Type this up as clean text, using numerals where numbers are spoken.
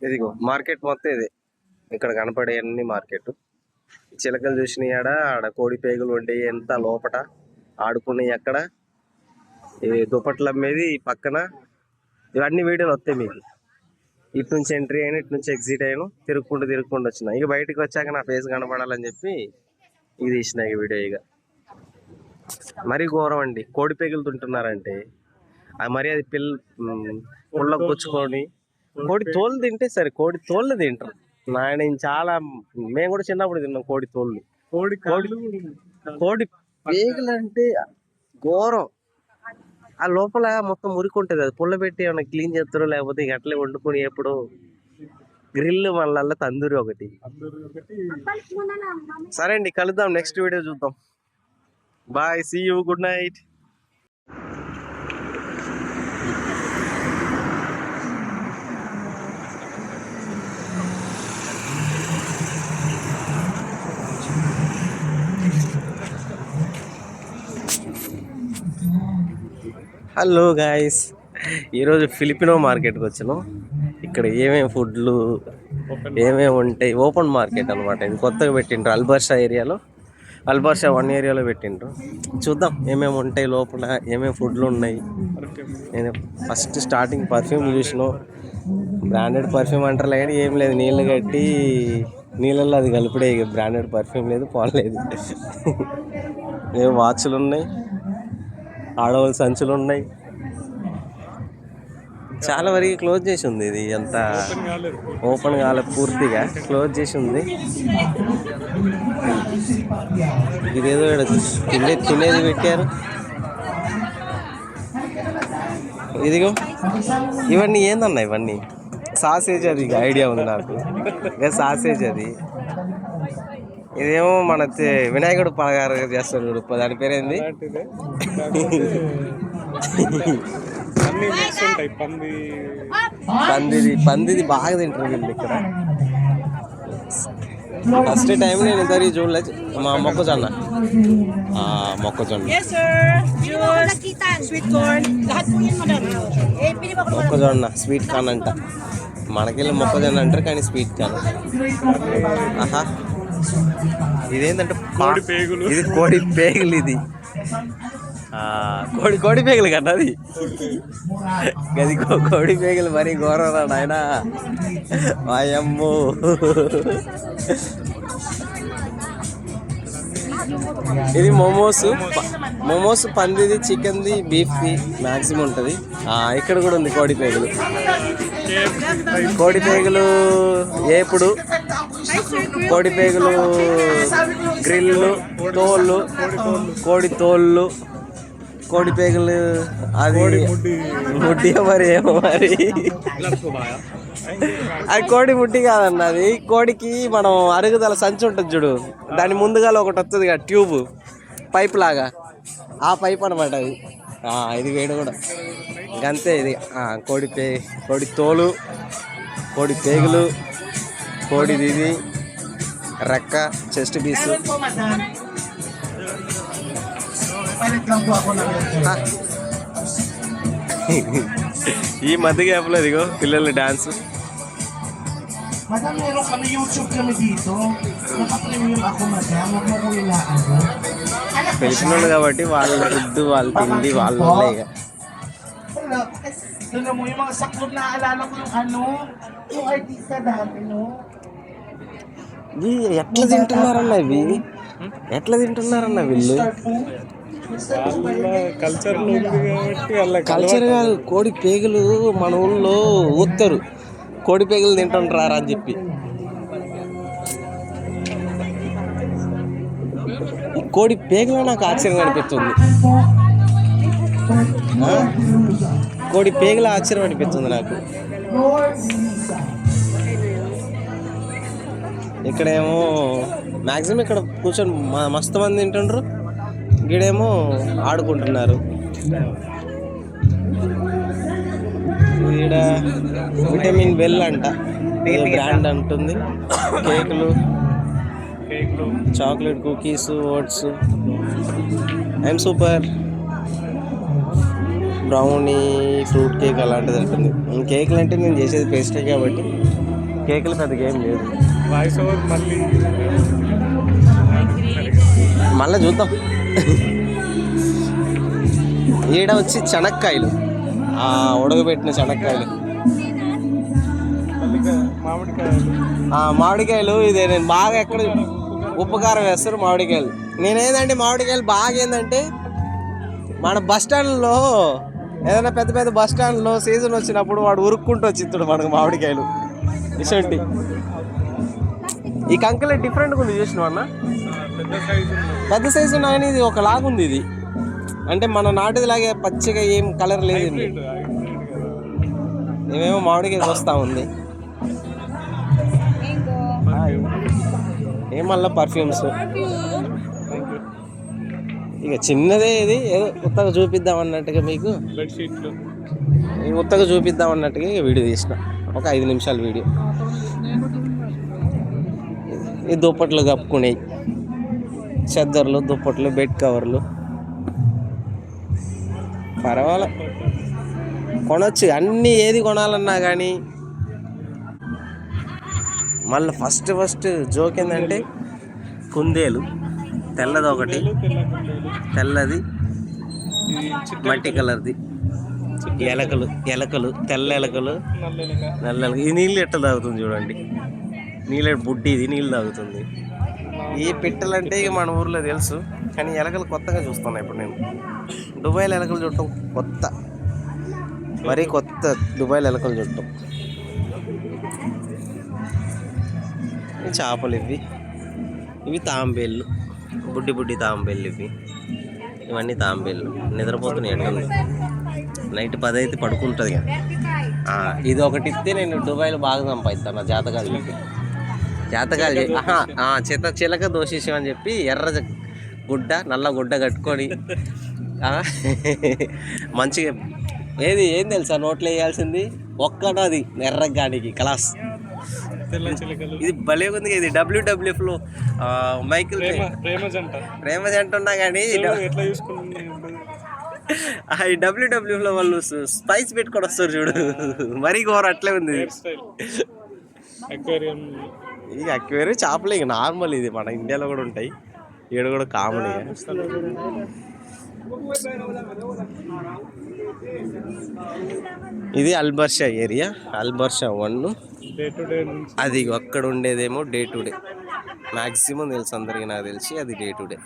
ఇదిగో మార్కెట్ మొత్తం ఇది. ఇక్కడ కనపడే అన్ని మార్కెట్. చిలకలు చూసినాయి ఆడ కోడి పేగులు ఉండే ఎంత లోపట ఆడుకున్నాయి అక్కడ. ఈ దుప్పట్లు అమ్మేది పక్కన. ఇవన్నీ వీడియోలు వస్తాయి మీకు. ఇటు నుంచి ఎంట్రీ అయినా ఇటు నుంచి ఎగ్జిట్ అయినా తిరుక్కుంటూ వచ్చిన. ఇక బయటకు వచ్చాక నా ఫేస్ కనపడాలని చెప్పి ఇది తీసిన ఈ వీడియో. ఇక మరీ ఘోరం అండి. కోడి పేగులు తింటున్నారంటే అది మరి అది పుల్లకు గుచ్చుకొని కోడి తోలు తింటే సరే, కోడి తోళ్ళు తింటారు. నేను చాలా మేము కూడా చిన్నప్పుడు తిన్నాం కోడి తోళ్ళు. కోడి పేగులు అంటే ఘోరం. ఆ లోపల మొత్తం మురికుంటది. అది పుల్ల పెట్టి ఏమైనా క్లీన్ చేస్తారో లేకపోతే ఇక అట్లే వండుకొని ఎప్పుడు గ్రిల్ మళ్ళా తందూరి ఒకటి. సరే అండి, కలుద్దాం, నెక్స్ట్ వీడియో చూద్దాం. Bye, see you, good night. Hello guys, ఈరోజు ఫిలిపినో మార్కెట్కి వచ్చాను. ఇక్కడ ఏమేమి ఫుడ్లు ఏమేమి ఉంటాయి, ఓపెన్ మార్కెట్ అనమాట. ఇది కొత్తగా పెట్టిండ్రు అల్బర్షా ఏరియాలో. అల్బర్షా 1 ఏరియాలో పెట్టిండ్రు. చూద్దాం ఏమేమి ఉంటాయి లోపల, ఏమేమి ఫుడ్లు ఉన్నాయి. నేను ఫస్ట్ స్టార్టింగ్ పర్ఫ్యూమ్ చూసిన. బ్రాండెడ్ పర్ఫ్యూమ్ అంటారు కానీ ఏం లేదు, నీళ్ళు కట్టి నీళ్ళల్లో అది కలిపిడే. ఇక బ్రాండెడ్ పర్ఫ్యూమ్ లేదు, పోలేదు. ఏం వాచ్లు ఉన్నాయి, ఆడవాళ్ళ సంచులు ఉన్నాయి. చాలా వరకు క్లోజ్ చేసి ఉంది. ఇది అంత ఓపెన్ కాలే, పూర్తిగా క్లోజ్ చేసి ఉంది. ఇదేదో తినేది పెట్టారు. ఇదిగో ఇవన్నీ ఏందన్నా, ఇవన్నీ సాసేజ్. అది ఐడియా ఉంది నాకు, సాసేజ్ అది. ఇదేమో మన వినాయకుడు పలగారు చేస్తారు చూడు, దాని పేరేంది? పందిది బాగా తింటారు వీళ్ళు ఇక్కడ. ఫస్ట్ టైం నేను ఇంతవరకు చూడలేదు. మా మొక్కజొన్న స్వీట్ కార్న్ అంట. మనకెళ్ళి మొక్కజొన్న అంటారు కానీ స్వీట్ కార్న్. ఆహా, ఇదేంటంటే ఇది కోడి పేగులు. ఇది కోడి పేగులు కదా, అది గది కోడి పేగులు. మరీ ఘోరం నాయన, వాయమ్మో. ఇది మోమోస్ పందిది, చికెన్ది, బీఫ్ది మ్యాక్సిమం ఉంటుంది. ఇక్కడ కూడా ఉంది కోడి పేగులు. ఏపుడు కోడి పేగులు, గ్రిల్లు, తోళ్ళు, కోడి తోళ్ళు, కోడి పేగులు. అది ముడ్డి మరి, ఏమో మరి. అది కోడి ముడ్డి కాదన్న, అది కోడికి మనం అరుగుదల సంచి ఉంటుంది చూడు, దాని ముందుగా ఒకటి వస్తుంది కదా ట్యూబ్, పైప్ లాగా. ఆ పైప్ అనమాట అది. ఇది వేడు కూడా ఇంకంతే. ఇది కోడి తోలు, కోడి పేగులు, కోడిది, ఇది రెక్క, చెస్ట్ పీసు. ఈ మధ్య గ్యాప్లో ఇదిగో పిల్లల dance. Madam, meron kami YouTube kami dito. Naka-premium ako, madam. Huwag mo kong ilaan ko. తెలిసినోళ్ళు కాబట్టి వాళ్ళ ఫుడ్, వాళ్ళ తిండి వాళ్ళు. Tignan mo yung mga saklog na alala ko yung artista dati, no? ఎట్లా తింటున్నారన్న ఇవి? ఎట్లా తింటున్నారన్న వీళ్ళు? కల్చర్ కాదు, కోడి పేగులు మన ఊళ్ళో ఊస్తారు. కోడి పేగులు తింటుంటారా అని చెప్పి. ఈ కోడి పేగులు నాకు ఆశ్చర్యం అనిపిస్తుంది. కోడి పేగుల ఆశ్చర్యం అనిపిస్తుంది నాకు. ఇక్కడేమో మ్యాక్సిమం ఇక్కడ కూర్చొని మస్తు మంది తింటుండ్రు. గిడేమో ఆడుకుంటున్నారు. ఈడ విటమిన్ వెల్ అంట బ్రాండ్ అంటుంది. కేకులు, చాక్లెట్, కుకీస్, ఓట్స్, ఐఎమ్ సూపర్, బ్రౌనీ, ఫ్రూట్ కేక్ అలాంటిది ఉంటుంది. కేకులు అంటే నేను చేసేది పేస్ట్రీ కాబట్టి కేకులు పెద్దగా ఏం లేదు. వాయిస్ ఓవర్ మళ్ళీ మళ్ళీ చూద్దాం. ఈడ వచ్చి చెనక్కాయలు, ఉడకబెట్టిన చెనక్కాయలు, మామిడికాయలు. మామిడికాయలు. ఇదే నేను బాగా ఎక్కడ ఉప్పు కారం వేస్తారు మామిడికాయలు. నేనేందంటే మామిడికాయలు బాగా ఏంటంటే మన బస్ స్టాండ్లో ఏదైనా పెద్ద పెద్ద బస్ స్టాండ్లో సీజన్ వచ్చినప్పుడు వాడు ఉరుక్కుంటూ వచ్చిస్తాడు మనకు మామిడికాయలు. ఇటువంటి ఈ కంకెలే డిఫరెంట్గా ఉంది చూసినావు అన్న. పెద్ద సైజు ఉన్నాయని ఇది ఒక లాగుంది. ఇది అంటే మన నాటిదిలాగే పచ్చిగా ఏం కలర్ లేదు. ఏమేమో మామిడికాయ వస్తూ ఉంది. ఏమల్లా పర్ఫ్యూమ్స్ ఇక చిన్నదే. ఇది ఏదో ఉత్తగా చూపిద్దాం అన్నట్టుగా మీకు బెడ్షీట్లు ఉత్తగా చూపిద్దాం అన్నట్టుగా వీడియో తీసిన. ఒక 5 నిమిషాల వీడియో. ఈ దుప్పట్లు కప్పుకునేవి, చెద్దర్లు, దుప్పట్లు, బెడ్ కవర్లు. పర్వాలే కొనొచ్చు అన్నీ. ఏది కొనాలన్నా కానీ మళ్ళీ ఫస్ట్ జోక్ ఏంటంటే కుందేలు తెల్లది ఒకటి, తెల్లది మట్టి కలర్ది, ఎలకలు తెల్ల ఎలకలు, నల్ల ఎలకలు. ఈ నీళ్ళు ఎట్లా తాగుతుంది చూడండి. నీళ్ళ బుడ్డి ఇది నీళ్ళు తాగుతుంది. ఈ పిట్టలంటే ఇక మన ఊర్లో తెలుసు, కానీ ఎలకలు కొత్తగా చూస్తున్నా ఇప్పుడు నేను. దుబాయ్లో ఎలకలు చుట్టం కొత్త, మరీ కొత్త దుబాయ్లో ఎలకలు చుట్టం. చేపలు ఇవి తాంబేళ్ళు, బుడ్డి తాంబేళ్ళు ఇవన్నీ తాంబేళ్ళు. నిద్రపోతున్నాయి ఎండలు. నైట్ 10 అయితే పడుకుంటుంది కదా. ఇది ఒకటి ఇస్తే నేను దుబాయ్లో బాగా సంపాదిస్తాను. నా జాతకాలు చిలక దోషిషం అని చెప్పి ఎర్ర గుడ్డ, నల్ల గుడ్డ కట్టుకొని మంచిగా ఏం తెలుసా నోట్లో వేయాల్సింది ఒక్కటది ఎర్రగానికి క్లాస్. ఇది భలే ఉంది. ఇది WWFలో మైకిల్ ప్రేమ జంట ఉన్నా కానీ ఈ WWFలో వాళ్ళు స్పైస్ పెట్టుకొని వస్తారు చూడు, మరీ ఘోర అట్లే ఉంది. ఈ అక్వేరియం చేపలు ఇక నార్మల్. ఇది మన ఇండియాలో కూడా ఉంటాయి, ఈడ కూడా కామన్. ఇది అల్బర్షా ఏరియా, అల్బర్షా 1. అది అక్కడ ఉండేదేమో డే టు డే. మ్యాక్సిమం తెలుసు అందరికీ, నాకు తెలిసి అది డే టు డే.